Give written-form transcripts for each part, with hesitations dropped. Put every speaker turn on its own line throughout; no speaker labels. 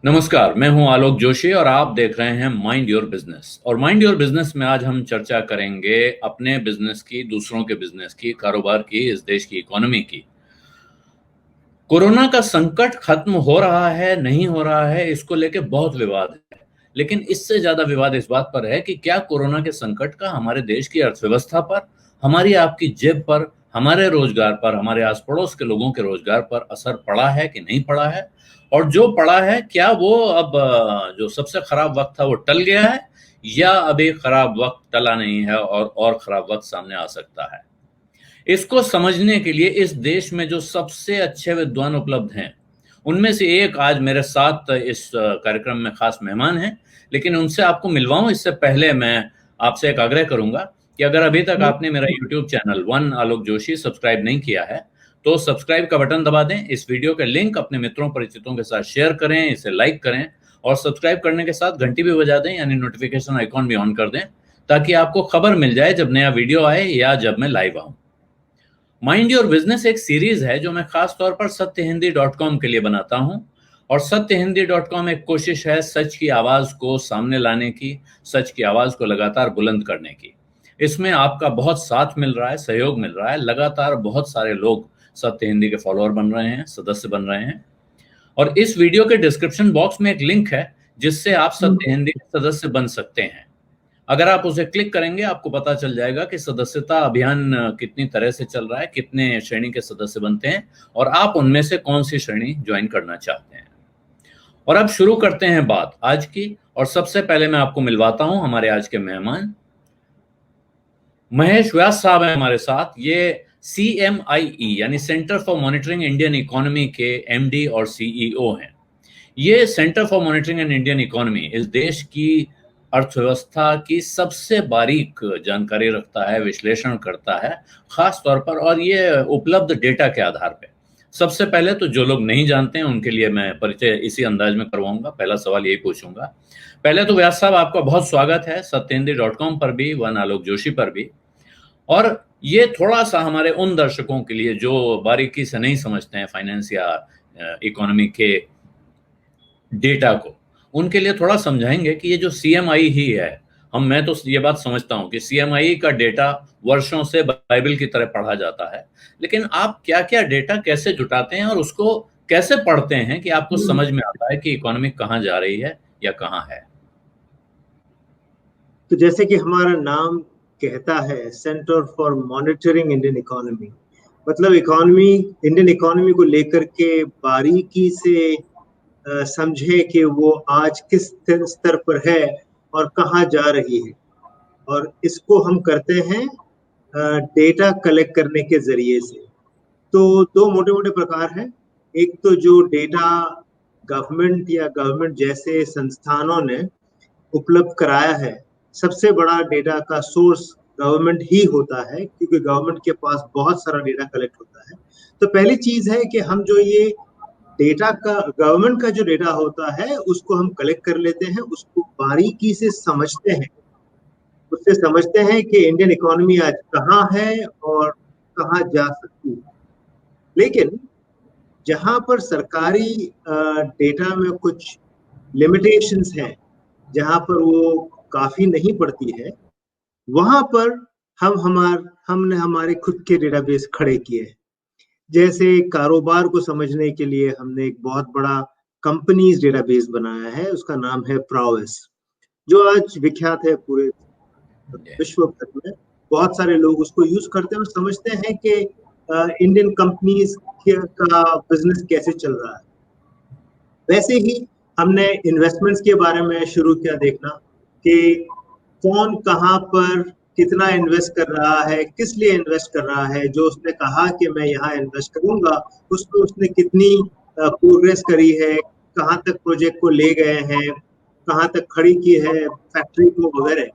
नमस्कार, मैं हूं आलोक जोशी और आप देख रहे हैं माइंड योर बिजनेस। और माइंड योर बिजनेस में आज हम चर्चा करेंगे अपने बिजनेस की, दूसरों के बिजनेस की, कारोबार की, इस देश की इकोनॉमी की। कोरोना का संकट खत्म हो रहा है, नहीं हो रहा है, इसको लेके बहुत विवाद है। लेकिन इससे ज्यादा विवाद इस बात पर है कि क्या कोरोना के संकट का हमारे देश की अर्थव्यवस्था पर, हमारी आपकी जेब पर, हमारे रोजगार पर, हमारे आस पड़ोस के लोगों के रोजगार पर असर पड़ा है कि नहीं पड़ा है। और जो पड़ा है, क्या वो अब जो सबसे खराब वक्त था वो टल गया है, या अभी खराब वक्त टला नहीं है और खराब वक्त सामने आ सकता है। इसको समझने के लिए इस देश में जो सबसे अच्छे विद्वान उपलब्ध हैं, उनमें से एक आज मेरे साथ इस कार्यक्रम में खास मेहमान हैं। लेकिन उनसे आपको मिलवाऊं इससे पहले मैं आपसे एक आग्रह करूंगा कि अगर अभी तक आपने मेरा यूट्यूब चैनल वन आलोक जोशी सब्सक्राइब नहीं किया है, तो सब्सक्राइब का बटन दबा दें। इस वीडियो के लिंक अपने मित्रों परिचितों के साथ शेयर करें, इसे लाइक करें और सब्सक्राइब करने के साथ घंटी भी बजा दें, यानी नोटिफिकेशन आइकॉन भी ऑन कर दें, ताकि आपको खबर मिल जाए जब नया वीडियो आए या जब मैं लाइव आऊं। माइंड योर बिजनेस एक सीरीज है जो मैं खास तौर पर सत्यहिंदी.com के लिए बनाता हूं। और सत्यहिंदी.com एक कोशिश है सच की आवाज को सामने लाने की, सच की आवाज को लगातार बुलंद करने की। इसमें आपका बहुत साथ मिल रहा है, सहयोग मिल रहा है। लगातार बहुत सारे लोग सत्य हिंदी के फॉलोअर बन रहे हैं, सदस्य बन रहे हैं। और इस वीडियो के डिस्क्रिप्शन बॉक्स में एक लिंक है जिससे आप सत्य हिंदी के सदस्य बन सकते हैं। अगर आप उसे क्लिक करेंगे, आपको पता चल जाएगा कि सदस्यता अभियान कितनी तरह से चल रहा है, कितने श्रेणी के सदस्य बनते हैं और आप उनमें से कौन सी श्रेणी ज्वाइन करना चाहते हैं। और अब शुरू करते हैं बात आज की। और सबसे पहले मैं आपको मिलवाता हूं हमारे आज के मेहमान। महेश व्यास साहब हैं हमारे साथ। ये CMIE यानी centre for monitoring Indian economy के MD और CEO हैं। ये centre for monitoring and Indian economy इस देश की अर्थव्यवस्था की सबसे बारीक जानकारी रखता है, विश्लेषण करता है खास तौर पर, और ये उपलब्ध डेटा के आधार पे। सबसे पहले तो जो लोग नहीं जानते हैं उनके लिए मैं परिचय इसी अंदाज में करवाऊंगा। पहला सवाल यही पूछूंगा। पहले तो व्यास साहब, आपका बहुत स्वागत है सत्येंद्र.com पर भी, वन आलोक जोशी पर भी। और ये थोड़ा सा हमारे उन दर्शकों के लिए जो बारीकी से नहीं समझते हैं फाइनेंस या इकोनॉमी के डेटा को, उनके लिए थोड़ा समझाएंगे कि ये जो CMI ही है, मैं तो ये बात समझता हूं कि CMI का डेटा वर्षों से बाइबल की तरह पढ़ा जाता है। लेकिन आप क्या क्या डेटा कैसे जुटाते हैं और उसको कैसे पढ़ते हैं कि आपको समझ में आता है कि इकोनॉमी कहाँ जा रही है या कहाँ है।
तो जैसे कि हमारा नाम कहता है, centre for monitoring Indian economy, मतलब इंडियन इकोनॉमी को लेकर के बारीकी से समझे कि वो आज किस स्तर पर है और कहाँ जा रही है। और इसको हम करते हैं डेटा कलेक्ट करने के जरिए से। तो दो मोटे मोटे प्रकार हैं। एक तो जो डेटा गवर्नमेंट या गवर्नमेंट जैसे संस्थानों ने उपलब्ध कराया है, सबसे बड़ा डेटा का सोर्स गवर्नमेंट ही होता है, क्योंकि गवर्नमेंट के पास बहुत सारा डेटा कलेक्ट होता है। तो पहली चीज है कि हम जो ये डेटा का, गवर्नमेंट का जो डेटा होता है, उसको हम कलेक्ट कर लेते हैं, उसको बारीकी से समझते हैं। उससे समझते हैं कि इंडियन इकोनॉमी आज कहाँ है और कहाँ जा सकती है। लेकिन जहां पर सरकारी डेटा में कुछ लिमिटेशंस हैं, जहां पर वो काफी नहीं पड़ती है, वहां पर हमने हमारे खुद के डेटाबेस खड़े किए हैं। जैसे कारोबार को समझने के लिए हमने एक बहुत बड़ा कंपनीज डेटाबेस बनाया है, उसका नाम है प्रोवेस, जो आज विख्यात है पूरे विश्व भर में। बहुत सारे लोग उसको यूज करते हैं और समझते हैं कि इंडियन कंपनीज का बिजनेस कैसे चल रहा है। वैसे ही हमने इन्वेस्टमेंट्स के बारे में शुरू किया देखना कि कौन कहाँ पर कितना इन्वेस्ट कर रहा है, किस लिए इन्वेस्ट कर रहा है। जो उसने कहा कि मैं यहाँ इन्वेस्ट करूंगा, उसमें उसने कितनी प्रोग्रेस करी है, कहाँ तक प्रोजेक्ट को ले गए हैं, कहाँ तक खड़ी की है फैक्ट्री को वगैरह।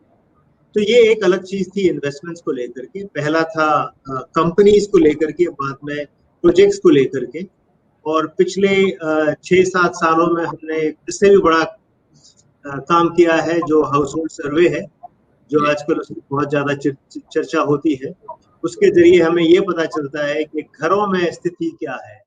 तो ये एक अलग चीज थी इन्वेस्टमेंट्स को लेकर के। पहला था कंपनीज को लेकर के, बाद में प्रोजेक्ट्स को लेकर के। और पिछले 6-7 सालों में हमने इससे भी बड़ा काम किया है, जो हाउस होल्ड सर्वे है, जो आजकल उसकी बहुत ज्यादा चर्चा होती है। उसके जरिए हमें ये पता चलता है कि घरों में स्थिति क्या है।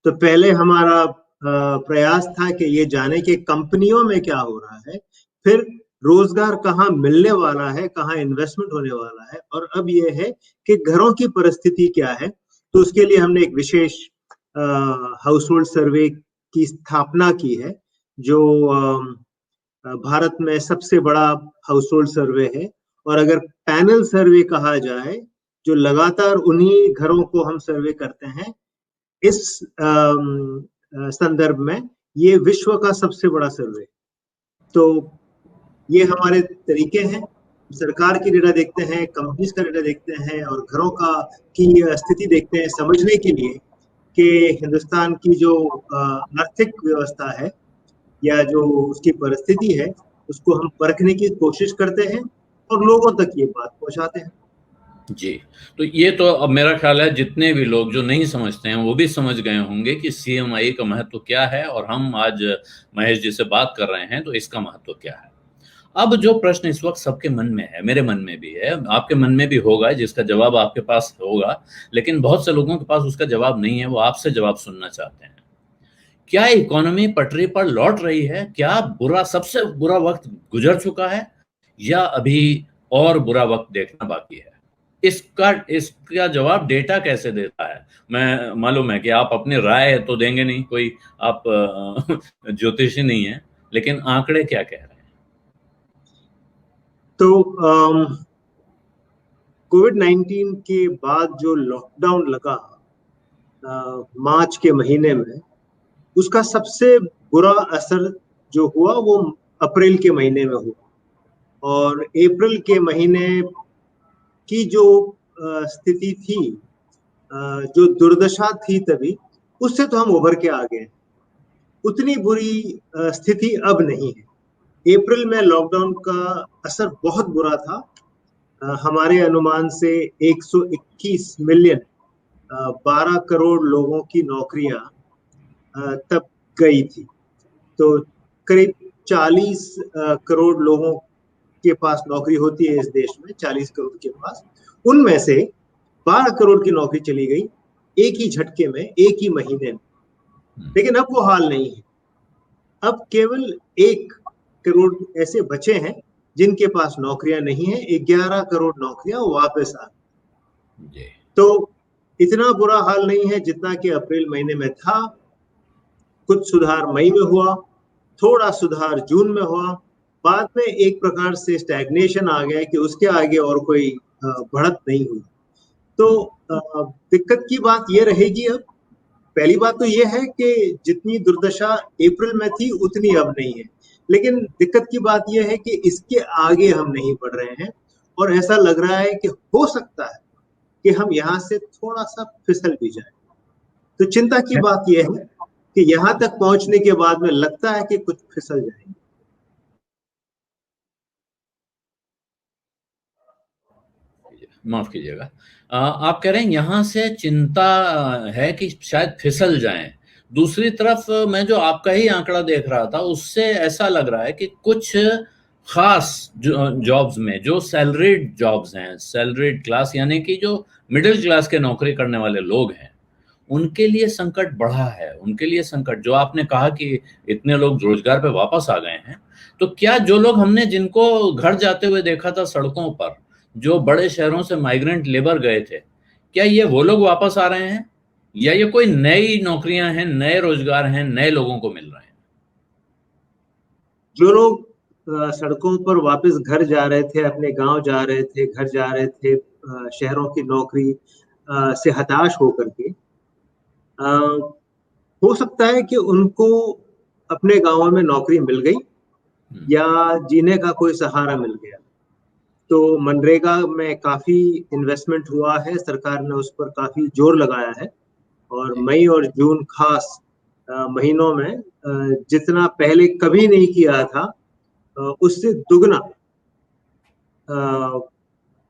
तो पहले हमारा प्रयास था कि ये जाने कि कंपनियों में क्या हो रहा है, फिर रोजगार कहाँ मिलने वाला है, कहाँ इन्वेस्टमेंट होने वाला है, और अब ये है कि घरों की परिस्थिति क्या है। तो उसके लिए हमने एक विशेष हाउस होल्ड सर्वे की स्थापना की है, जो भारत में सबसे बड़ा हाउस होल्ड सर्वे है। और अगर पैनल सर्वे कहा जाए, जो लगातार उन्हीं घरों को हम सर्वे करते हैं, इस संदर्भ में ये विश्व का सबसे बड़ा सर्वे। तो ये हमारे तरीके हैं, सरकार की डेटा देखते हैं, कंपनीज का डेटा देखते हैं, और घरों का की स्थिति देखते हैं, समझने के लिए कि हिंदुस्तान की जो आर्थिक व्यवस्था है या जो उसकी परिस्थिति है, उसको हम परखने की कोशिश करते हैं और लोगों तक ये बात पहुंचाते हैं।
जी, तो ये तो अब मेरा ख्याल है जितने भी लोग जो नहीं समझते हैं वो भी समझ गए होंगे कि सीएमआई का महत्व क्या है, और हम आज महेश जी से बात कर रहे हैं तो इसका महत्व क्या है। अब जो प्रश्न इस वक्त सबके मन में है, मेरे मन में भी है, आपके मन में भी होगा, जिसका जवाब आपके पास होगा, लेकिन बहुत से लोगों के पास उसका जवाब नहीं है, वो आपसे जवाब सुनना चाहते हैं। क्या इकोनॉमी पटरी पर लौट रही है? क्या सबसे बुरा वक्त गुजर चुका है, या अभी और बुरा वक्त देखना बाकी है? इसका जवाब डेटा कैसे देता है? मैं मालूम है कि आप अपनी राय तो देंगे नहीं, कोई आप ज्योतिषी नहीं है, लेकिन आंकड़े क्या कह रहे हैं?
तो कोविड-19 के बाद जो लॉकडाउन लगा मार्च के महीने में, उसका सबसे बुरा असर जो हुआ वो अप्रैल के महीने में हुआ, और अप्रैल के महीने की जो स्थिति थी, जो दुर्दशा थी तभी, उससे तो हम उभर के आ गए। उतनी बुरी स्थिति अब नहीं है। अप्रैल में लॉकडाउन का असर बहुत बुरा था। हमारे अनुमान से 121 मिलियन 12 करोड़ लोगों की नौकरियां तब गई थी। तो करीब 40 करोड़ लोगों के पास नौकरी होती है इस देश में, 40 करोड़ के पास, उनमें से 12 करोड़ की नौकरी चली गई एक ही झटके में, एक ही महीने में। लेकिन अब वो हाल नहीं है। अब केवल 1 करोड़ ऐसे बचे हैं जिनके पास नौकरियां नहीं है। 11 करोड़ नौकरियां वापस आ गई। तो इतना बुरा हाल नहीं है जितना कि अप्रैल महीने में था। कुछ सुधार मई में हुआ, थोड़ा सुधार जून में हुआ, बाद में एक प्रकार से स्टैग्नेशन आ गया कि उसके आगे और कोई बढ़त नहीं हुई। तो दिक्कत की बात ये रहेगी अब। पहली बात तो ये है कि जितनी दुर्दशा अप्रैल में थी उतनी अब नहीं है, लेकिन दिक्कत की बात यह है कि इसके आगे हम नहीं बढ़ रहे हैं, और ऐसा लग रहा है कि हो सकता है कि हम यहाँ से थोड़ा सा फिसल भी जाए। तो चिंता की बात यह है कि यहाँ तक पहुंचने के बाद में लगता है कि कुछ फिसल जाएंगे।
माफ कीजिएगा, आप कह रहे हैं यहाँ से चिंता है कि शायद फिसल जाएं। दूसरी तरफ मैं जो आपका ही आंकड़ा देख रहा था, उससे ऐसा लग रहा है कि कुछ खास जॉब्स में, जो सैलरीड जॉब्स हैं, सैलरीड क्लास यानी कि जो मिडिल क्लास के नौकरी करने वाले लोग हैं, उनके लिए संकट बढ़ा है। उनके लिए संकट, जो आपने कहा कि इतने लोग रोजगार पे वापस आ गए हैं, तो क्या जो लोग हमने जिनको घर जाते हुए देखा था सड़कों पर, जो बड़े शहरों से माइग्रेंट लेबर गए थे, क्या ये वो लोग वापस आ रहे हैं, या ये कोई नई नौकरियां हैं, नए रोजगार हैं, नए लोगों को मिल रहे हैं?
जो लोग सड़कों पर वापस घर जा रहे थे, अपने गांव जा रहे थे, घर जा रहे थे, शहरों की नौकरी से हताश होकर के, हो सकता है कि उनको अपने गांवों में नौकरी मिल गई या जीने का कोई सहारा मिल गया। तो मनरेगा में काफी इन्वेस्टमेंट हुआ है, सरकार ने उस पर काफी जोर लगाया है, और मई और जून खास महीनों में जितना पहले कभी नहीं किया था उससे दुगना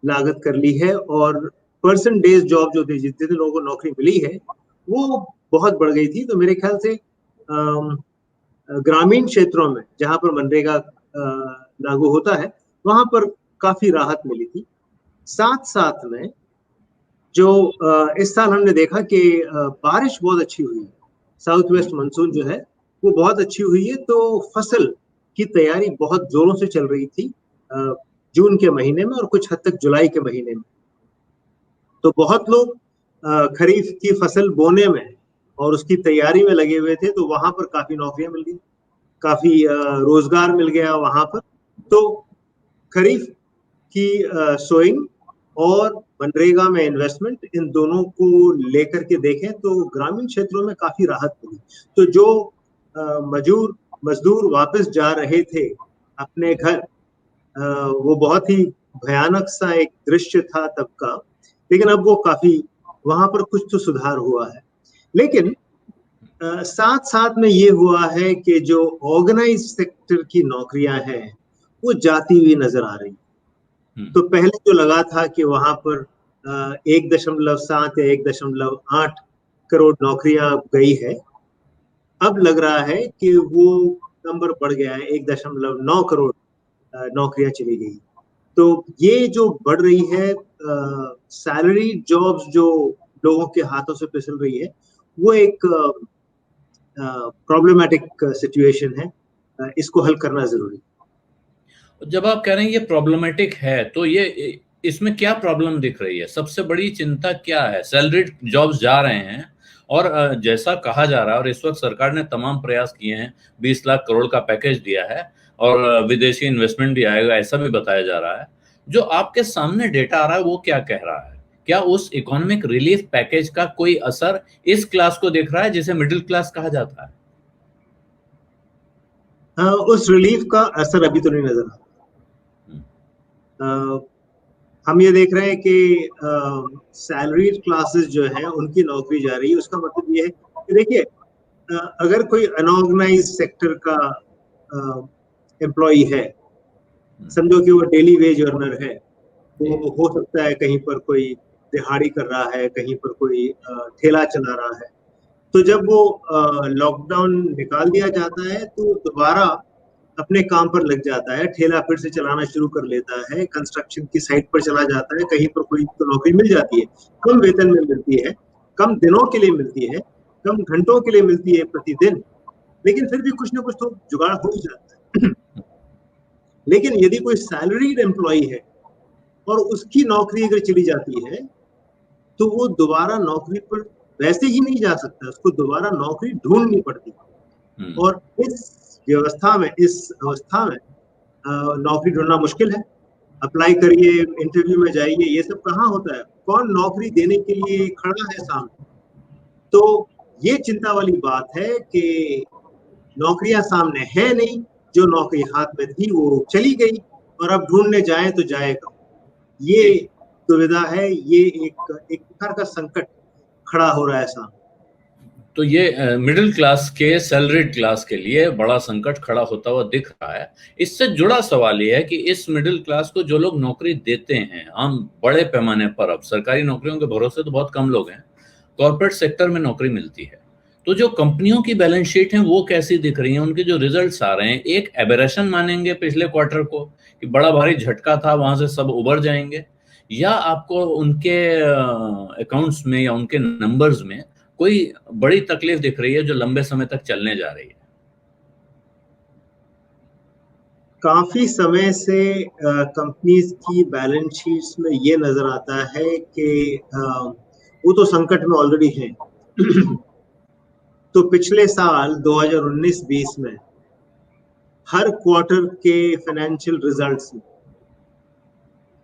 लागत कर ली है। और परसेंटेज जॉब जो थी, जितने लोगों को नौकरी मिली है, वो बहुत बढ़ गई थी। तो मेरे ख्याल से ग्रामीण क्षेत्रों में जहां पर मनरेगा लागू होता है, वहां पर काफी राहत मिली थी। साथ साथ में जो इस साल हमने देखा कि बारिश बहुत अच्छी हुई। साउथ वेस्ट मानसून जो है वो बहुत अच्छी हुई है। तो फसल की तैयारी बहुत जोरों से चल रही थी जून के महीने में और कुछ हद तक जुलाई के महीने में। तो बहुत लोग खरीफ की फसल बोने में और उसकी तैयारी में लगे हुए थे, तो वहां पर काफी नौकरियां मिल गई, काफी रोजगार मिल गया वहां पर। तो खरीफ की सोइंग और मनरेगा में इन्वेस्टमेंट, इन दोनों को लेकर के देखें तो ग्रामीण क्षेत्रों में काफी राहत मिली। तो जो मजदूर वापस जा रहे थे अपने घर, वो बहुत ही भयानक सा एक दृश्य था तब का, लेकिन अब वो काफी वहां पर कुछ तो सुधार हुआ है। लेकिन साथ साथ में ये हुआ है कि जो ऑर्गेनाइज सेक्टर की नौकरियां हैं वो जाती हुई नजर आ रही। तो पहले जो लगा था कि वहां पर 1.7 या 1.8 करोड़ नौकरियां गई है, अब लग रहा है कि वो नंबर बढ़ गया है, 1.9 करोड़ नौकरियां चली गई। तो ये जो बढ़ रही है सैलरी जॉब्स जो लोगों के हाथों से फिसल रही है, वो एक प्रॉब्लमेटिक सिचुएशन है। इसको हल करना जरूरी है।
जब आप कह रहे हैं ये प्रॉब्लमेटिक है, तो ये इसमें क्या प्रॉब्लम दिख रही है? सबसे बड़ी चिंता क्या है? सैलरीड जॉब्स जा रहे हैं और जैसा कहा जा रहा है, और इस वक्त सरकार ने तमाम प्रयास किए हैं, 20 लाख करोड़ का पैकेज दिया है और विदेशी इन्वेस्टमेंट भी आएगा, ऐसा भी बताया जा रहा है। जो आपके सामने डेटा आ रहा है वो क्या कह रहा है? क्या उस इकोनॉमिक रिलीफ पैकेज का कोई असर इस क्लास को दिख रहा है जिसे मिडिल क्लास कहा जाता है?
उस रिलीफ का असर अभी तो नहीं नजर आ रहा। हम ये देख रहे हैं कि सैलरीड क्लासेस जो है उनकी नौकरी जा रही है। उसका मतलब ये है कि देखिए, अगर कोई अनऑर्गेनाइज सेक्टर का एम्प्लॉय है, समझो कि वो डेली वेज अर्नर है, वो हो सकता है कहीं पर कोई दिहाड़ी कर रहा है, कहीं पर कोई ठेला चला रहा है। तो जब वो लॉकडाउन निकाल दिया जाता है तो दोबारा अपने काम पर लग जाता है, ठेला फिर से चलाना शुरू कर लेता है, कंस्ट्रक्शन की साइट पर चला जाता है, कहीं पर कोई तो नौकरी मिल जाती है, कम वेतन में मिलती है, कम दिनों के लिए मिलती है, कम घंटों के लिए मिलती है प्रतिदिन, लेकिन फिर भी कुछ ना कुछ तो जुगाड़ हो ही जाता है। लेकिन यदि कोई सैलरीड एम्प्लॉय है और उसकी नौकरी अगर चली जाती है, तो वो दोबारा नौकरी पर वैसे ही नहीं जा सकता, उसको दोबारा नौकरी ढूंढनी पड़ती है। और इस अवस्था में नौकरी ढूंढना मुश्किल है। अप्लाई करिए, इंटरव्यू में जाइए, ये सब कहाँ होता है? कौन नौकरी देने के लिए खड़ा है सामने? तो ये चिंता वाली बात है कि नौकरियां सामने है नहीं, जो नौकरी हाथ में थी वो चली गई, और अब ढूंढने जाए तो जाएगा। ये दुविधा है, ये एक प्रकार का संकट खड़ा हो रहा है सामने।
तो ये मिडिल क्लास के, सैलरीड क्लास के लिए बड़ा संकट खड़ा होता हुआ दिख रहा है। इससे जुड़ा सवाल ये है कि इस मिडिल क्लास को जो लोग नौकरी देते हैं, हम बड़े पैमाने पर, अब सरकारी नौकरियों के भरोसे तो बहुत कम लोग हैं, कॉर्पोरेट सेक्टर में नौकरी मिलती है। तो जो कंपनियों की बैलेंस शीट है वो कैसी दिख रही है? उनके जो रिजल्ट्स आ रहे हैं, एक एबेरेशन मानेंगे पिछले क्वार्टर को कि बड़ा भारी झटका था, वहां से सब उबर जाएंगे, या आपको उनके अकाउंट्स में या उनके नंबर्स में कोई बड़ी तकलीफ दिख रही है जो लंबे समय तक चलने जा रही है?
काफी समय से कंपनीज की बैलेंस शीट्स में ये नजर आता है कि वो तो संकट में ऑलरेडी हैं। तो पिछले साल 2019-20 में हर क्वार्टर के फाइनेंशियल रिजल्ट्स में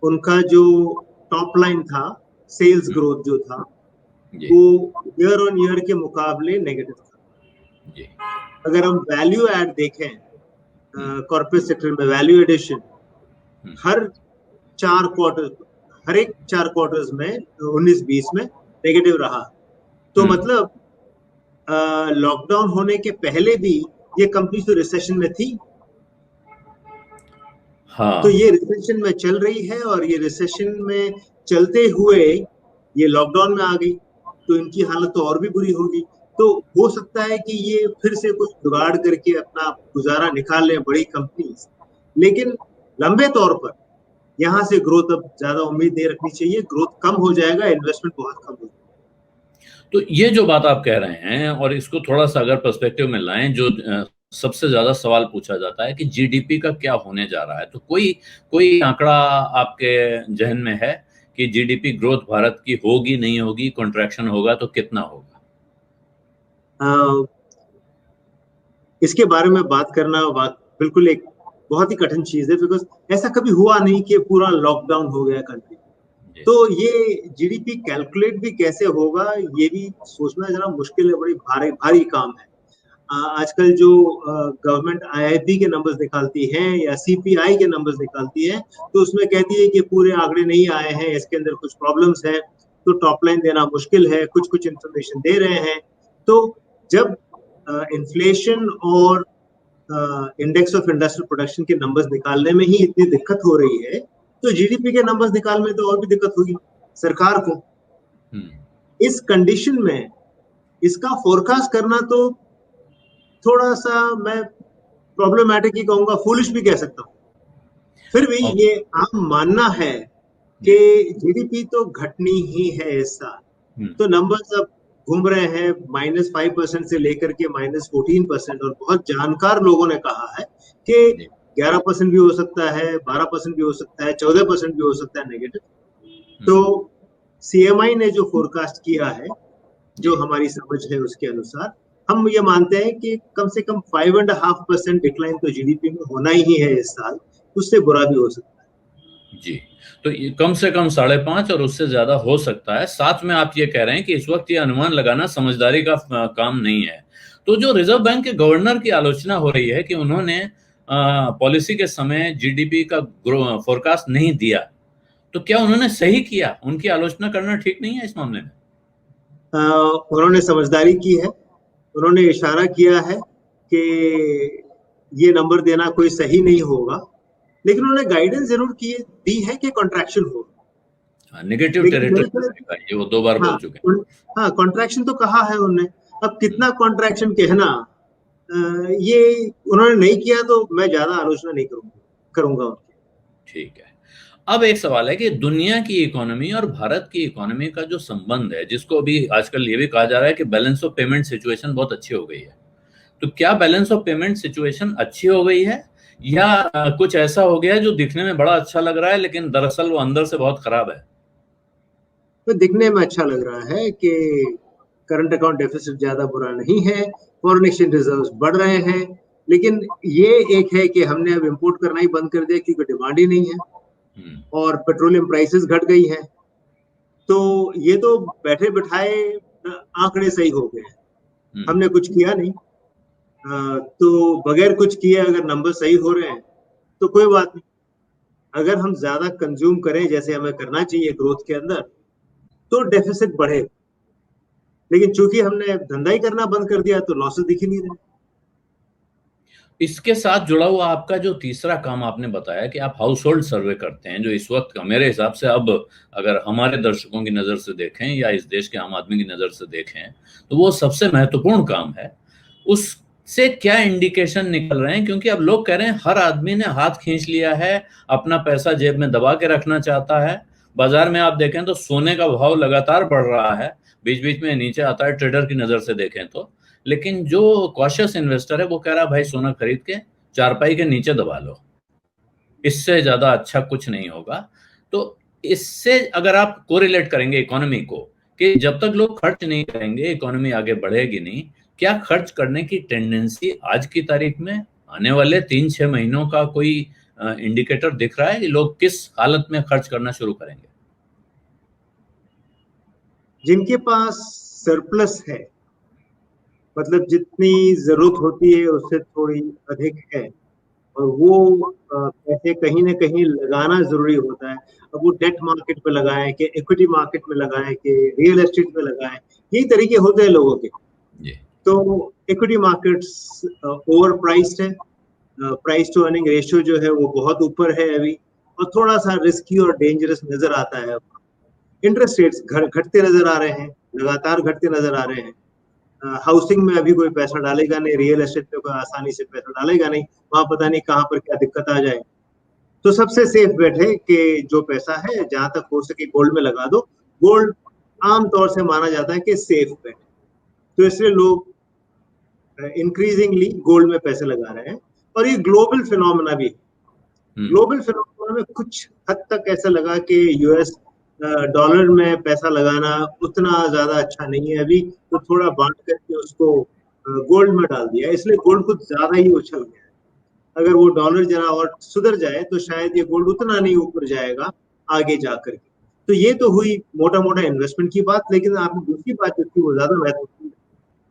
उनका जो टॉप लाइन था, सेल्स ग्रोथ जो था, वो ईयर ऑन ईयर के मुकाबले नेगेटिव था। अगर हम वैल्यू ऐड देखें, कॉर्पोरेट सेक्टर में वैल्यू एडिशन हर एक 4 क्वार्टर्स में 19-20 में नेगेटिव रहा। तो मतलब लॉकडाउन होने के पहले भी ये कंपनी तो रिसेशन में थी।
हाँ।
तो ये रिसेशन में चल रही है, और ये रिसेशन में चलते हुए ये लॉकडाउन में आ गई, तो इनकी हालत तो और भी बुरी होगी। तो हो सकता है कि ये फिर से कुछ जुगाड़ करके अपना गुजारा निकाल लें बड़ी कंपनी, लेकिन लंबे तौर पर यहाँ से ग्रोथ अब ज्यादा उम्मीद नहीं रखनी चाहिए। ग्रोथ कम हो जाएगा, इन्वेस्टमेंट बहुत कम हो जाएगा।
तो ये जो बात आप कह रहे हैं और इसको थोड़ा सा अगर पर्सपेक्टिव में लाएं, जो सबसे ज्यादा सवाल पूछा जाता है कि जीडीपी का क्या होने जा रहा है, तो कोई कोई आंकड़ा आपके जहन में है कि जीडीपी ग्रोथ भारत की होगी, नहीं होगी, कॉन्ट्रैक्शन होगा तो कितना होगा?
इसके बारे में बात करना बिल्कुल एक बहुत ही कठिन चीज है, बिकॉज ऐसा कभी हुआ नहीं कि पूरा लॉकडाउन हो गया कंट्री। तो ये जीडीपी कैलकुलेट भी कैसे होगा, ये भी सोचना जरा मुश्किल है, बड़ी भारी भारी काम है। आजकल जो गवर्नमेंट आईआईपी के नंबर्स निकालती है या सीपीआई के नंबर्स निकालती है, तो उसमें कहती है कि पूरे आंकड़े नहीं आए हैं, इसके अंदर कुछ प्रॉब्लम्स है, तो टॉप लाइन देना मुश्किल है, कुछ कुछ इंफॉर्मेशन दे रहे हैं। तो जब इन्फ्लेशन और इंडेक्स ऑफ इंडस्ट्रियल प्रोडक्शन के नंबर्स निकालने में ही इतनी दिक्कत हो रही है, तो जीडीपी के नंबर्स निकालने में तो और भी दिक्कत होगी सरकार को। इस कंडीशन में इसका फोरकास्ट करना तो थोड़ा सा मैं प्रॉब्लमैटिक ही कहूंगा, फूलिश भी कह सकता हूँ। फिर भी ये आम मानना है कि जीडीपी तो घटनी ही है इस साल। तो नंबर्स अब घूम रहे हैं -5% से लेकर के -14%, और बहुत जानकार लोगों ने कहा है कि 11% भी हो सकता है, 12% भी हो सकता है, 14% भी हो सकता है नेगेटिव। तो सीएमआई ने जो फोरकास्ट किया है, जो हमारी समझ है उसके अनुसार हम ये मानते हैं कि कम से कम 5.5% डिक्लाइन तो जीडीपी में होना ही है इस साल, उससे बुरा भी हो सकता है।
जी, तो ये कम से कम 5.5 और उससे ज्यादा हो सकता है। साथ में आप ये कह रहे हैं कि इस वक्त ये अनुमान लगाना समझदारी का काम नहीं है। तो जो रिजर्व बैंक के गवर्नर की आलोचना हो रही है कि उन्होंने पॉलिसी के समय जीडीपी का फोरकास्ट नहीं दिया, तो क्या उन्होंने सही किया? उनकी आलोचना करना ठीक नहीं है इस मामले में?
उन्होंने समझदारी की है, उन्होंने इशारा किया है कि ये नंबर देना कोई सही नहीं होगा, लेकिन उन्होंने गाइडेंस जरूर दी है कि कॉन्ट्रैक्शन हो।
नेगेटिव टेरिटरी, ये वो 2 बार बोल चुके हैं।
हाँ, कॉन्ट्रैक्शन तो कहा है उन्होंने। अब कितना कॉन्ट्रैक्शन कहना, ये उन्होंने नहीं किया तो मैं ज्यादा आलोचना नहीं करूंगा उनकी।
ठीक है। अब एक सवाल है कि दुनिया की इकोनॉमी और भारत की इकोनॉमी का जो संबंध है, जिसको अभी आजकल ये भी कहा जा रहा है कि बैलेंस ऑफ पेमेंट सिचुएशन बहुत अच्छी हो गई है, तो क्या बैलेंस ऑफ पेमेंट सिचुएशन अच्छी हो गई है, या कुछ ऐसा हो गया है जो दिखने में बड़ा अच्छा लग रहा है लेकिन दरअसल वो अंदर से बहुत खराब है?
तो दिखने में अच्छा लग रहा है कि करंट अकाउंट डेफिसिट ज्यादा बुरा नहीं है, फॉरेन एक्सचेंज रिजर्व्स बढ़ रहे हैं, लेकिन ये एक है कि हमने अब इंपोर्ट करना ही बंद कर दिया क्योंकि डिमांड ही नहीं है, और पेट्रोलियम प्राइसेस घट गई है। तो ये तो बैठे बिठाए आंकड़े सही हो गए हैं, हमने कुछ किया नहीं। तो बगैर कुछ किए अगर नंबर सही हो रहे हैं तो कोई बात नहीं। अगर हम ज्यादा कंज्यूम करें जैसे हमें करना चाहिए ग्रोथ के अंदर, तो डेफिसिट बढ़े, लेकिन चूंकि हमने धंधा ही करना बंद कर दिया तो लॉसेस दिख ही नहीं रहे।
इसके साथ जुड़ा हुआ आपका जो तीसरा काम आपने बताया कि आप हाउस होल्ड सर्वे करते हैं, जो इस वक्त का मेरे हिसाब से, अब अगर हमारे दर्शकों की नज़र से देखें या इस देश के आम आदमी की नज़र से देखें, तो वो सबसे महत्वपूर्ण काम है। उससे क्या इंडिकेशन निकल रहे हैं? क्योंकि अब लोग कह रहे हैं हर आदमी ने हाथ खींच लिया है, अपना पैसा जेब में दबा के रखना चाहता है। बाजार में आप देखें तो सोने का भाव लगातार बढ़ रहा है, बीच बीच में नीचे आता है ट्रेडर की नज़र से देखें तो। लेकिन जो कॉशियस इन्वेस्टर है वो कह रहा है भाई सोना खरीद के चारपाई के नीचे दबा लो, इससे ज्यादा अच्छा कुछ नहीं होगा। तो इससे अगर आप कोरिलेट करेंगे इकोनॉमी को कि जब तक लोग खर्च नहीं करेंगे इकोनॉमी आगे बढ़ेगी नहीं, क्या खर्च करने की टेंडेंसी आज की तारीख में आने वाले 3-6 महीनों का कोई इंडिकेटर दिख रहा है कि लोग किस हालत में खर्च करना शुरू करेंगे?
जिनके पास सरप्लस है, मतलब जितनी जरूरत होती है उससे थोड़ी अधिक है, और वो पैसे कहीं ना कहीं लगाना जरूरी होता है। अब वो डेट मार्केट में लगाएं कि इक्विटी मार्केट में लगाएं कि रियल एस्टेट में लगाएं, यही तरीके होते हैं लोगों के। तो इक्विटी मार्केट्स ओवर प्राइस्ड है, प्राइस टू अर्निंग रेशियो जो है वो बहुत ऊपर है अभी, और थोड़ा सा रिस्की और डेंजरस नजर आता है। इंटरेस्ट रेट्स घटते नजर आ रहे हैं, लगातार घटते नजर आ रहे हैं। हाउसिंग में अभी कोई पैसा डालेगा नहीं, रियल एस्टेट में कोई आसानी से पैसा डालेगा नहीं, वहां पता नहीं कहां पर क्या दिक्कत आ जाए। तो सबसे सेफ बेट है कि जो पैसा है जहां तक हो सके गोल्ड में लगा दो। गोल्ड आमतौर से माना जाता है कि सेफ बेट, तो इसलिए लोग इंक्रीजिंगली गोल्ड में पैसे लगा रहे हैं। और ये ग्लोबल फिनोमेना भी है। ग्लोबल फिनोमेना में कुछ हद तक ऐसा लगा कि यूएस डॉलर में पैसा लगाना उतना ज्यादा अच्छा नहीं है अभी, तो थोड़ा बांट करके उसको गोल्ड में डाल दिया, इसलिए गोल्ड कुछ ज्यादा ही उछल गया है। अगर वो डॉलर जरा और सुधर जाए तो शायद ये गोल्ड उतना नहीं ऊपर जाएगा आगे जाकर के। तो ये तो हुई मोटा मोटा इन्वेस्टमेंट की बात, लेकिन आपने दूसरी बात जो थी वो ज्यादा महत्वपूर्ण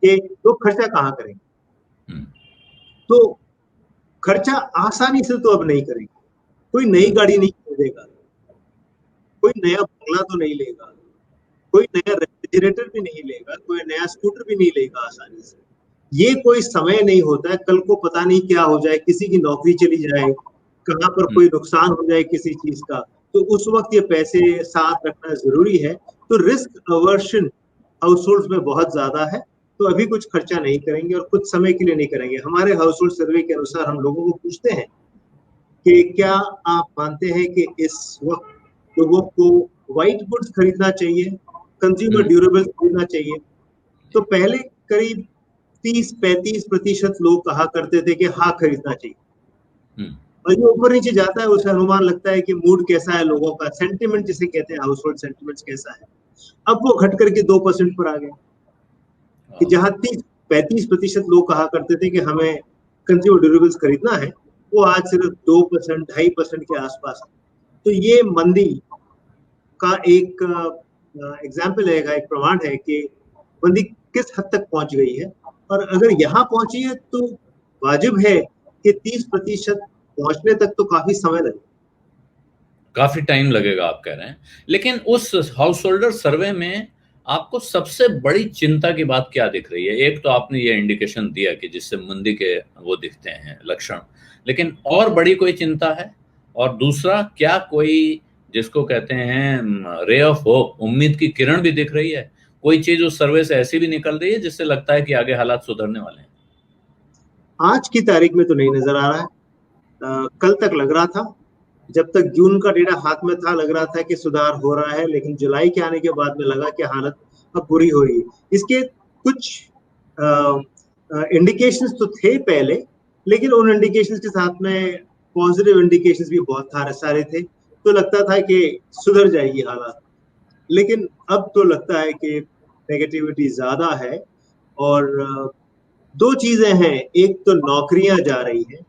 है कि लोग खर्चा कहाँ करेंगे। तो खर्चा आसानी से तो अब नहीं करेंगे। कोई नई गाड़ी नहीं खरीदेगा, कोई नया बंगला तो नहीं लेगा, कोई नया रेफ्रिजरेटर भी नहीं लेगा, कोई नया स्कूटर भी नहीं लेगा आसानी से। ये कोई समय नहीं होता है, कल को पता नहीं क्या हो जाए, किसी की नौकरी चली जाए, कहाँ पर कोई नुकसान हो जाए किसी चीज का, तो उस वक्त ये पैसे साथ रखना जरूरी है। तो रिस्क अवर्शन हाउस होल्ड में बहुत ज्यादा है, तो अभी कुछ खर्चा नहीं करेंगे और कुछ समय के लिए नहीं करेंगे। हमारे हाउस होल्ड सर्वे के अनुसार हम लोगों को पूछते हैं कि क्या आप मानते हैं कि इस वक्त लोगों को व्हाइट गुड्स खरीदना चाहिए, कंज्यूमर ड्यूरेबल्स खरीदना चाहिए, तो पहले करीब 30-35% लोग कहा करते थे कि हाँ खरीदना चाहिए। और ये ऊपर नीचे जाता है, उसे अनुमान लगता है कि मूड कैसा है लोगों का, सेंटिमेंट जिसे कहते हैं, हाउस होल्ड सेंटिमेंट कैसा है। अब वो घट करके 2% पर आ गया कि जहां 30-35% लोग कहा करते थे कि हमें कंज्यूमर ड्यूरेबल्स खरीदना है, वो आज सिर्फ 2%, 2.5% के आसपास है। तो ये मंदी का एक एग्जाम्पल है, एक प्रमाण है कि मंदी किस हद तक पहुंच गई है। और अगर यहाँ पहुंची है तो वाजिब है कि 30% पहुंचने तक तो काफी समय लगेगा,
काफी टाइम लगेगा आप कह रहे हैं। लेकिन उस हाउस होल्डर सर्वे में आपको सबसे बड़ी चिंता की बात क्या दिख रही है? एक तो आपने ये इंडिकेशन दिया कि जिससे मंदी के वो दिखते हैं लक्षण, लेकिन और बड़ी कोई चिंता है? और दूसरा, क्या कोई जिसको कहते हैं रे ऑफ होप, उम्मीद की किरण भी दिख रही है? कोई चीज उस सर्वे से ऐसी भी निकल रही है जिससे लगता है कि आगे हालात सुधरने वाले हैं?
आज की तारीख में तो नहीं नजर आ रहा है। कल तक लग रहा था, जब तक जून का डेटा हाथ में था लग रहा था कि सुधार हो रहा है, लेकिन जुलाई के आने के बाद में लगा कि हालत अब बुरी हो रही है। इसके कुछ इंडिकेशंस तो थे पहले, लेकिन उन इंडिकेशंस के साथ में पॉजिटिव इंडिकेशंस भी बहुत सारे थे, तो लगता था कि सुधर जाएगी हालत। लेकिन अब तो लगता है कि नेगेटिविटी ज्यादा है। और दो चीजें हैं, एक तो नौकरियां जा रही हैं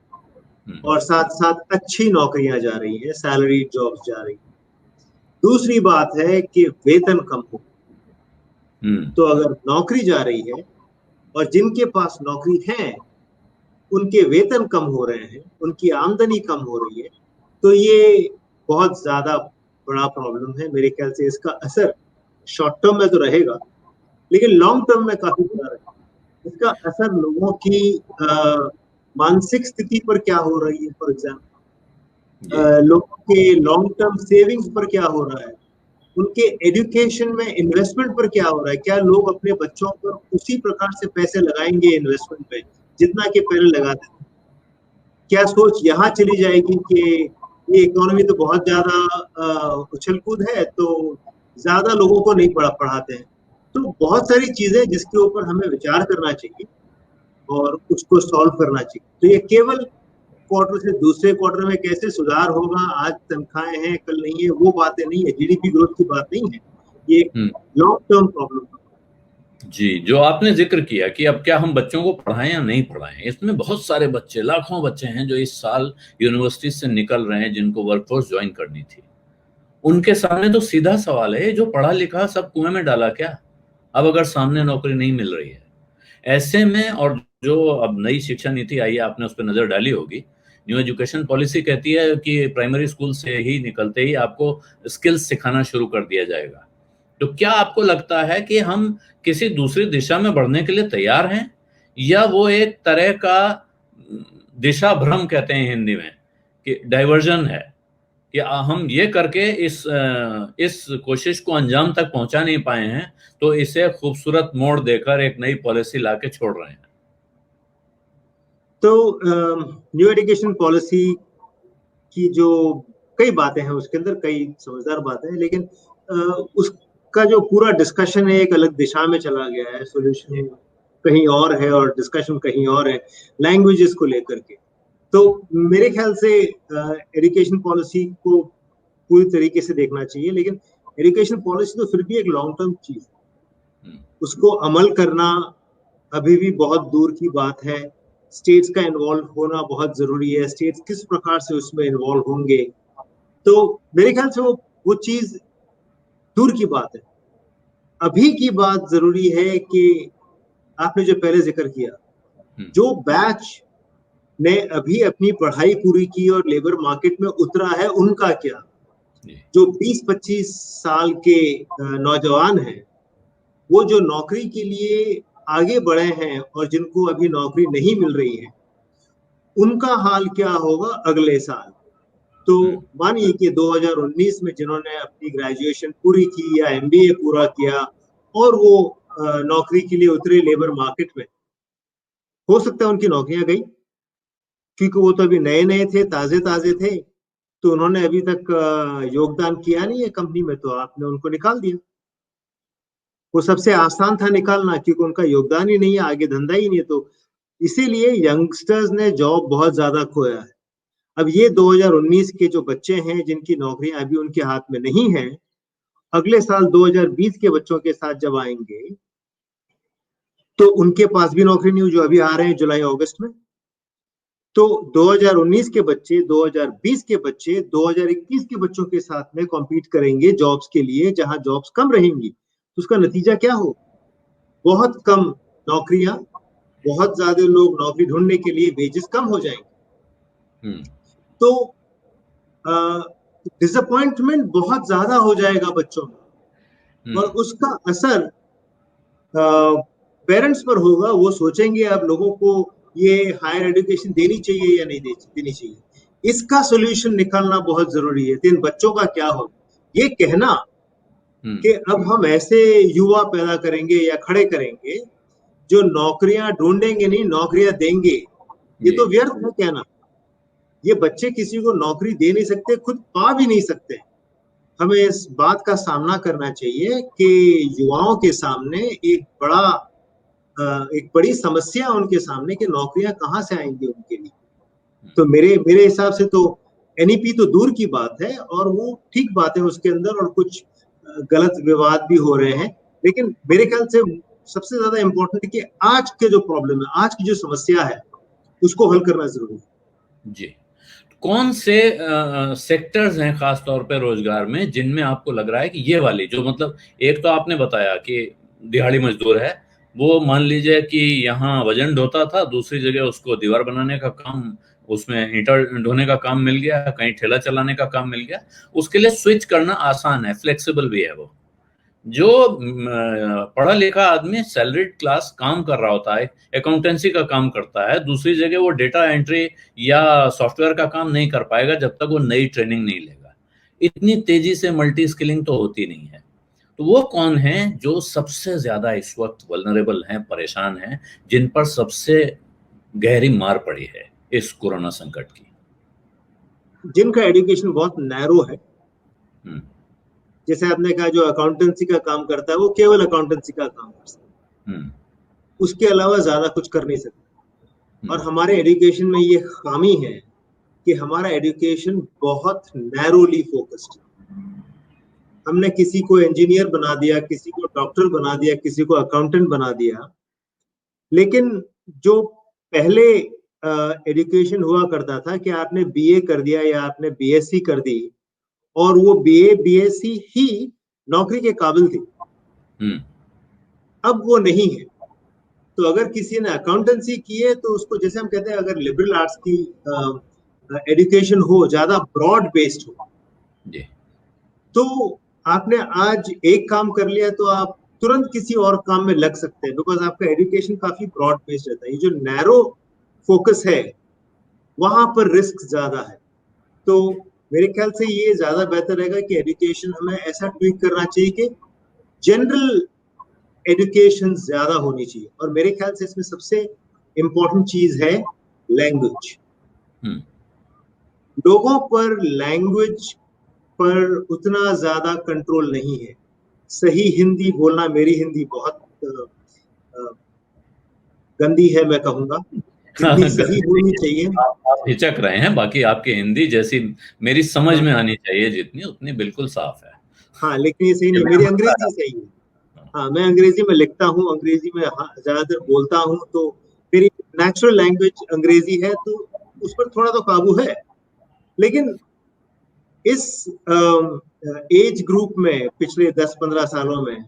और साथ साथ अच्छी नौकरियां जा रही हैं, सैलरी जॉब्स जा रही हैं। दूसरी बात है कि वेतन कम हो। तो अगर नौकरी जा रही है और जिनके पास नौकरी है उनके वेतन कम हो रहे हैं, उनकी आमदनी कम हो रही है, तो ये बहुत ज्यादा बड़ा प्रॉब्लम है। मेरे ख्याल से इसका असर शॉर्ट टर्म में तो रहेगा, लेकिन लॉन्ग टर्म में काफी बड़ा रहेगा। इसका असर लोगों की मानसिक स्थिति पर क्या हो रही है, फॉर एग्जाम्पल लोगों के लॉन्ग टर्म सेविंग्स पर क्या हो रहा है, उनके एजुकेशन में इन्वेस्टमेंट पर क्या हो रहा है, क्या लोग अपने बच्चों पर उसी प्रकार से पैसे लगाएंगे इन्वेस्टमेंट पे जितना कि पहले लगाते थे। क्या सोच यहाँ चली जाएगी कि ये इकोनॉमी तो बहुत ज्यादा उछल कूद है, तो ज्यादा लोगों को नहीं पढ़ाते हैं। तो बहुत सारी चीजें जिसके ऊपर हमें विचार करना चाहिए और उसको सॉल्व करना चाहिए। तो ये केवल क्वार्टर से दूसरे क्वार्टर में कैसे सुधार होगा, आज तनख्वाहें हैं कल नहीं है, वो बातें नहीं है, जीडीपी ग्रोथ की बात नहीं है, ये लॉन्ग टर्म प्रॉब्लम है।
जी, जो आपने जिक्र किया कि अब क्या हम बच्चों को पढ़ाएं या नहीं पढ़ाएं, इसमें बहुत सारे बच्चे, लाखों बच्चे हैं जो इस साल यूनिवर्सिटी से निकल रहे हैं, जिनको वर्कफोर्स ज्वाइन करनी थी। उनके सामने तो सीधा सवाल है, जो पढ़ा लिखा सब कुएं में डाला क्या? अब अगर सामने नौकरी नहीं मिल रही है ऐसे में, और जो अब नई शिक्षा नीति आई है, आपने उस पर नजर डाली होगी। न्यू एजुकेशन पॉलिसी कहती है कि प्राइमरी स्कूल से ही निकलते ही आपको स्किल्स सिखाना शुरू कर दिया जाएगा। तो क्या आपको लगता है कि हम किसी दूसरी दिशा में बढ़ने के लिए तैयार हैं, या वो एक तरह का दिशा भ्रम कहते हैं हिंदी में, कि डाइवर्जन है, कि हम ये करके इस कोशिश को अंजाम तक पहुंचा नहीं पाए हैं, तो इसे खूबसूरत मोड़ देकर एक नई पॉलिसी लाके छोड़ रहे हैं?
तो न्यू एजुकेशन पॉलिसी की जो कई बातें हैं, उसके अंदर कई समझदार बातें हैं, लेकिन उसका उसका जो पूरा डिस्कशन है एक अलग दिशा में चला गया है, सॉल्यूशन कहीं और है और डिस्कशन कहीं और है लैंग्वेजेस को लेकर के। तो मेरे ख्याल से एजुकेशन पॉलिसी को पूरी तरीके से देखना चाहिए, लेकिन एजुकेशन पॉलिसी तो फिर भी एक लॉन्ग टर्म चीज है, उसको अमल करना अभी भी बहुत दूर की बात है। स्टेट्स का इन्वॉल्व होना बहुत जरूरी है, स्टेट्स किस प्रकार से उसमें इन्वॉल्व होंगे, तो मेरे ख्याल से वो चीज दूर की बात है। अभी की बात जरूरी है कि आपने जो पहले जिक्र किया, जो बैच ने अभी अपनी पढ़ाई पूरी की और लेबर मार्केट में उतरा है, उनका क्या? जो 20-25 साल के नौजवान हैं, वो जो नौकरी के लिए आगे बढ़े हैं और जिनको अभी नौकरी नहीं मिल रही है, उनका हाल क्या होगा अगले साल? तो मानिए कि 2019 में जिन्होंने अपनी ग्रेजुएशन पूरी की या एमबीए पूरा किया और वो नौकरी के लिए उतरे लेबर मार्केट में, हो सकता है उनकी नौकरियां गई, क्योंकि वो तो अभी नए नए थे, ताजे ताजे थे, तो उन्होंने अभी तक योगदान किया नहीं है कंपनी में, तो आपने उनको निकाल दिया। वो सबसे आसान था निकालना, क्योंकि उनका योगदान ही नहीं है, आगे धंधा ही नहीं है। तो इसीलिए यंगस्टर्स ने जॉब बहुत ज्यादा खोया है। अब ये 2019 के जो बच्चे हैं जिनकी नौकरियां अभी उनके हाथ में नहीं है, अगले साल 2020 के बच्चों के साथ जब आएंगे तो उनके पास भी नौकरी नहीं हो, जो अभी आ रहे हैं जुलाई अगस्त में। तो 2019 के बच्चे, 2020 के बच्चे 2021 के बच्चों के साथ में कॉम्पीट करेंगे जॉब्स के लिए, जहां जॉब्स कम रहेंगी। तो उसका नतीजा क्या हो? बहुत कम नौकरियां, बहुत ज्यादा लोग नौकरी ढूंढने के लिए वेजेस कम हो जाएंगे। तो डिसअपॉइंटमेंट बहुत ज्यादा हो जाएगा बच्चों में, और उसका असर पेरेंट्स पर होगा। वो सोचेंगे अब लोगों को ये हायर एजुकेशन देनी चाहिए या नहीं देनी चाहिए। इसका सोल्यूशन निकालना बहुत जरूरी है। तो इन बच्चों का क्या हो? ये कहना कि अब हम ऐसे युवा पैदा करेंगे या खड़े करेंगे जो नौकरियां ढूंढेंगे नहीं, नौकरियां देंगे, ये तो व्यर्थ है कहना। ये बच्चे किसी को नौकरी दे नहीं सकते, खुद पा भी नहीं सकते। हमें इस बात का सामना करना चाहिए कि युवाओं के सामने एक बड़ी समस्या उनके सामने कि नौकरियां कहां से आएंगी उनके लिए। तो मेरे हिसाब से तो एनईपी तो दूर की बात है, और वो ठीक बात है उसके अंदर, और कुछ गलत विवाद भी हो रहे हैं, लेकिन मेरे ख्याल से सबसे ज्यादा इंपॉर्टेंट है कि आज के जो प्रॉब्लम है, आज की जो समस्या है, उसको हल करना जरूरी है।
जी, कौन से सेक्टर्स हैं खास तौर पे रोजगार में जिनमें आपको लग रहा है कि ये वाली जो, मतलब एक तो आपने बताया कि दिहाड़ी मजदूर है, वो मान लीजिए कि यहाँ वजन ढोता था, दूसरी जगह उसको दीवार बनाने का काम, उसमें ईंटा ढोने का काम मिल गया, कहीं ठेला चलाने का काम मिल गया, उसके लिए स्विच करना आसान है, फ्लेक्सिबल भी है। वो जो पढ़ा लिखा आदमी सैलरीड क्लास काम कर रहा होता है, अकाउंटेंसी का काम करता है, दूसरी जगह वो डेटा एंट्री या सॉफ्टवेयर का काम नहीं कर पाएगा जब तक वो नई ट्रेनिंग नहीं लेगा। इतनी तेजी से मल्टी स्किलिंग तो होती नहीं है। तो वो कौन है जो सबसे ज्यादा इस वक्त वल्नरेबल हैं, परेशान हैं, जिन पर सबसे गहरी मार पड़ी है इस कोरोना संकट की?
जिनका एजुकेशन बहुत नैरो है, जैसे आपने कहा जो अकाउंटेंसी का काम करता है, वो केवल अकाउंटेंसी का काम कर सकता है, उसके अलावा ज्यादा कुछ कर नहीं सकता। और हमारे एजुकेशन में ये खामी है कि हमारा एजुकेशन बहुत नैरोली फोकस्ड है। हमने किसी को इंजीनियर बना दिया, किसी को डॉक्टर बना दिया, किसी को अकाउंटेंट बना दिया, लेकिन जो पहले एजुकेशन हुआ करता था कि आपने बीए कर दिया या आपने बीएससी कर दी, और वो बीए बीएससी ही नौकरी के काबिल थी, अब वो नहीं है। तो अगर किसी ने अकाउंटेंसी की है तो उसको, जैसे हम कहते हैं, अगर लिबरल आर्ट्स की एजुकेशन हो, ज्यादा ब्रॉड बेस्ड हो, तो आपने आज एक काम कर लिया तो आप तुरंत किसी और काम में लग सकते हैं, बिकॉज आपका एजुकेशन काफी ब्रॉड बेस्ड रहता है। ये जो नैरो फोकस है, वहां पर रिस्क ज्यादा है। तो मेरे ख्याल से ये ज्यादा बेहतर रहेगा कि एजुकेशन हमें ऐसा ट्वीक करना चाहिए कि जनरल एजुकेशन ज्यादा होनी चाहिए। और मेरे ख्याल से इसमें सबसे इंपॉर्टेंट चीज है लैंग्वेज। लोगों पर लैंग्वेज पर उतना ज्यादा कंट्रोल नहीं है। सही हिंदी बोलना, मेरी हिंदी बहुत गंदी है मैं कहूँगा, हिंदी सही होनी चाहिए।
आप हिचक रहे हैं, बाकी आपकी हिंदी जैसी मेरी समझ
हाँ,
में आनी चाहिए जितनी, उतनी बिल्कुल साफ है।
हाँ, लेकिन ये सही
ये
नहीं,
मैं
मेरी
मानता
अंग्रेजी
है।
सही है। हाँ, मैं अंग्रेजी में लिखता हूँ, अंग्रेजी में हाँ, ज्यादातर बोलता हूँ, तो मेरी नेचुरल लैंग्वेज अंग्रेजी है, तो उस पर थोड़ा तो काबू है। लेकिन इस एज ग्रुप में पिछले 10-15 सालों में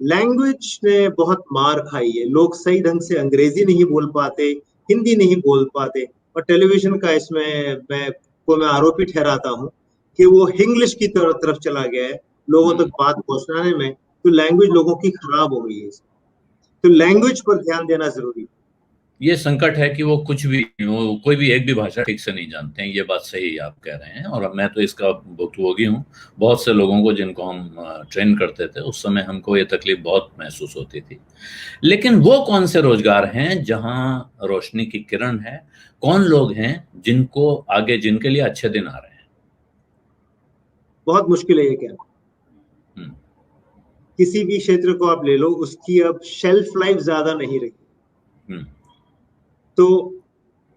लैंग्वेज ने बहुत मार खाई है। लोग सही ढंग से अंग्रेजी नहीं बोल पाते, हिंदी नहीं बोल पाते, और टेलीविजन का इसमें मैं आरोपी ठहराता हूँ कि वो इंग्लिश की तरफ चला गया है लोगों तक बात पहुंचाने में। तो लैंग्वेज लोगों की खराब हो गई है। तो लैंग्वेज पर ध्यान देना जरूरी है।
ये संकट है कि वो कुछ भी, वो कोई भी एक भी भाषा ठीक से नहीं जानते हैं, ये बात सही आप कह रहे हैं, और मैं तो इसका भुक्तभोगी हूँ। बहुत से लोगों को जिनको हम ट्रेन करते थे उस समय हमको ये तकलीफ बहुत महसूस होती थी। लेकिन वो कौन से रोजगार हैं जहां रोशनी की किरण है? कौन लोग हैं जिनको आगे, जिनके लिए अच्छे दिन आ रहे हैं?
बहुत मुश्किल है ये कहना।
हम्म।
किसी भी क्षेत्र को आप ले लो, उसकी अब शेल्फ लाइफ ज्यादा नहीं रही।
हम्म।
तो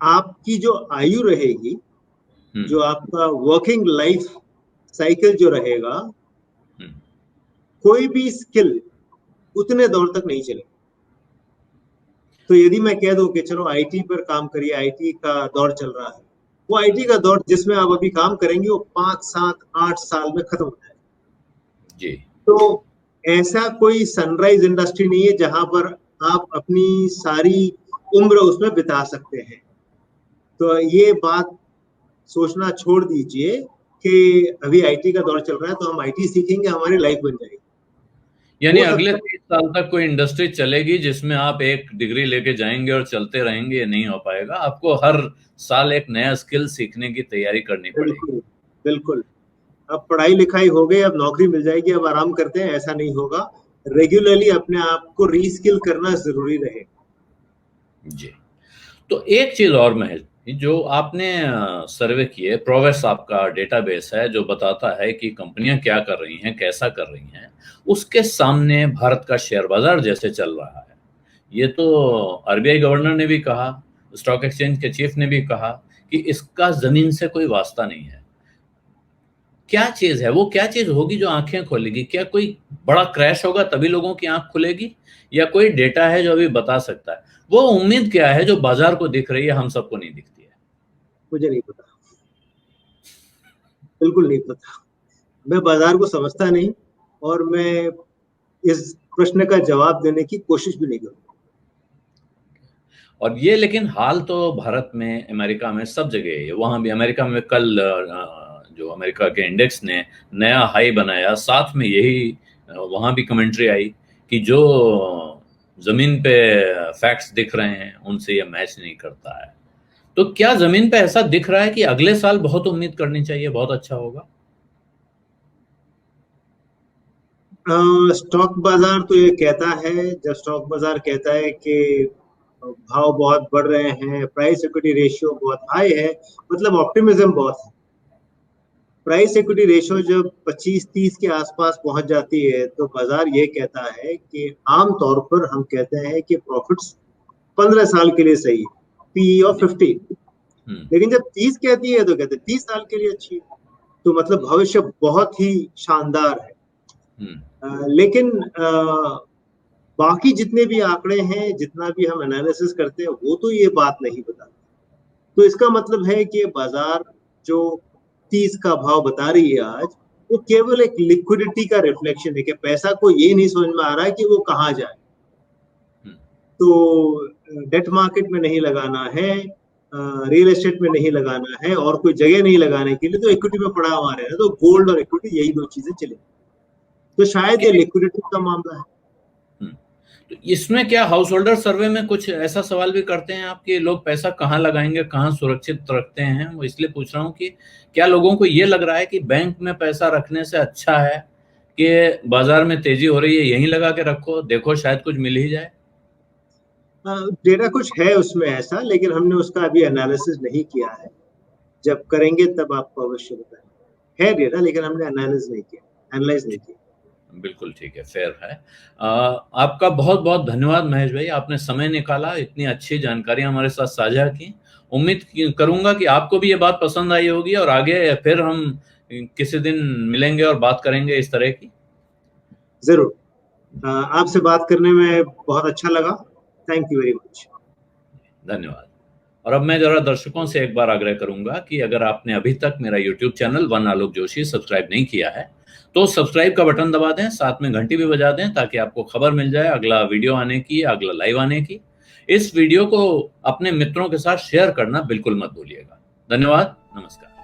आपकी जो आयु रहेगी,
हम्म।
जो आपका वर्किंग लाइफ साइकिल जो रहेगा,
हम्म।
कोई भी स्किल उतने दौर तक नहीं चलेगी। तो यदि मैं कह दूं कि चलो आईटी पर काम करिए, आईटी का दौर चल रहा है, वो आईटी का दौर जिसमें आप अभी काम करेंगे वो 5, 7, 8 साल में खत्म हो जाएगा।
जी।
तो ऐसा कोई सनराइज इंडस्ट्री नहीं है जहां पर आप अपनी सारी उम्र उसमें बिता सकते हैं। तो ये बात सोचना छोड़ दीजिए कि अभी आईटी का दौर चल रहा है तो हम आईटी सीखेंगे, हमारी लाइफ बन जाएगी।
यानी
हो
अगले
सकता
30 साल तक कोई इंडस्ट्री चलेगी जिसमें आप एक डिग्री लेके जाएंगे और चलते रहेंगे? ये नहीं हो पाएगा। आपको हर साल एक नया स्किल सीखने की तैयारी करनी
है,
पड़ेगी।
बिल्कुल, बिल्कुल। अब पढ़ाई लिखाई हो गई, अब नौकरी मिल जाएगी, अब आराम करते हैं, ऐसा नहीं होगा। रेगुलरली अपने आप को रीस्किल करना जरूरी रहेगा।
जी। तो एक चीज और महज, जो आपने सर्वे किए, प्रोवेस आपका डेटाबेस है जो बताता है कि कंपनियां क्या कर रही हैं, कैसा कर रही हैं, उसके सामने भारत का शेयर बाजार जैसे चल रहा है। ये तो आरबीआई गवर्नर ने भी कहा, स्टॉक एक्सचेंज के चीफ ने भी कहा कि इसका जमीन से कोई वास्ता नहीं है। क्या चीज है वो? क्या चीज होगी जो आंखें खोलेगी? क्या कोई बड़ा क्रैश होगा तभी लोगों की आंख खुलेगी, या कोई डेटा है जो अभी बता सकता है? वो उम्मीद क्या है जो बाजार को दिख रही है, हम सबको नहीं दिखती है?
मुझे नहीं पता, बिल्कुल नहीं पता। मैं बाजार को समझता नहीं, और मैं इस प्रश्न का जवाब देने की कोशिश भी नहीं करूंगा।
और ये लेकिन हाल तो भारत में, अमेरिका में, सब जगह है। वहां भी अमेरिका में कल जो अमेरिका के इंडेक्स ने नया हाई बनाया, साथ में यही वहां भी कमेंट्री आई कि जो जमीन पे फैक्ट्स दिख रहे हैं उनसे ये मैच नहीं करता है। तो क्या जमीन पे ऐसा दिख रहा है कि अगले साल बहुत उम्मीद करनी चाहिए, बहुत अच्छा होगा?
स्टॉक बाजार तो ये कहता है, जब स्टॉक बाजार कहता है कि भाव बहुत बढ़ रहे हैं, प्राइस इक्विटी रेशियो बहुत हाई है, मतलब ऑप्टिमिज्म बहुत है। प्राइस इक्विटी रेशियो जब 25-30 के आसपास पहुंच जाती है तो बाजार ये कहता है कि आमतौर पर हम कहते हैं कि प्रॉफिट्स 15 साल के लिए सही है, पीई ऑफ
जी।
15।
हम्म।
लेकिन जब 30 कहती है तो कहते हैं 30 साल के लिए अच्छी है। तो मतलब भविष्य बहुत ही शानदार है।
हम्म।
लेकिन बाकी जितने भी आंकड़े हैं, जितना भी हम एनालिसिस करते हैं, वो तो ये बात नहीं बताते। तो इसका मतलब है कि बाजार जो 30 का भाव बता रही है आज, वो केवल एक लिक्विडिटी का रिफ्लेक्शन है कि पैसा को ये नहीं समझ में आ रहा है कि वो कहाँ जाए।
हम्म।
तो डेट मार्केट में नहीं लगाना है, रियल एस्टेट में नहीं लगाना है, और कोई जगह नहीं लगाने के लिए तो इक्विटी में पड़ा हुआ रहेगा। तो गोल्ड और इक्विटी, यही दो चीजें चलेंगी। तो शायद ये
क्या?
लिक्विडिटी का मामला है।
हम्म। तो इसमें क्या हाउस होल्डर सर्वे में कुछ ऐसा सवाल भी करते हैं आप कि लोग पैसा कहाँ लगाएंगे, कहाँ सुरक्षित रखते हैं? वो इसलिए पूछ रहा हूँ कि क्या लोगों को ये लग रहा है कि बैंक में पैसा रखने से अच्छा है कि बाजार में तेजी हो रही है, यहीं लगा के रखो, देखो शायद कुछ मिल ही जाए?
डेटा कुछ है उसमें ऐसा, लेकिन हमने उसका अभी एनालिसिस नहीं किया है। जब करेंगे तब आपको अवश्य बताएंगे। है डेटा, लेकिन हमने एनालिसिस नहीं किया, एनालाइज नहीं किया।
बिल्कुल ठीक है, फेयर है। आपका बहुत बहुत धन्यवाद महेश भाई, आपने समय निकाला, इतनी अच्छी जानकारी हमारे साथ साझा की। करूंगा कि आपको भी ये बात पसंद आई होगी और आगे फिर हम किसी दिन मिलेंगे और बात करेंगे इस तरह की।
जरूर। आपसे बात करने में बहुत अच्छा लगा। Thank you very much.
धन्यवाद। और अब मैं जरा दर्शकों से एक बार आग्रह करूंगा कि अगर आपने अभी तक मेरा YouTube चैनल वन आलोक जोशी सब्सक्राइब नहीं किया है तो सब्सक्राइब का बटन दबा दें, साथ में घंटी भी बजा दें ताकि आपको खबर मिल जाए अगला वीडियो आने की, अगला लाइव आने की। इस वीडियो को अपने मित्रों के साथ शेयर करना बिल्कुल मत भूलिएगा। धन्यवाद, नमस्कार।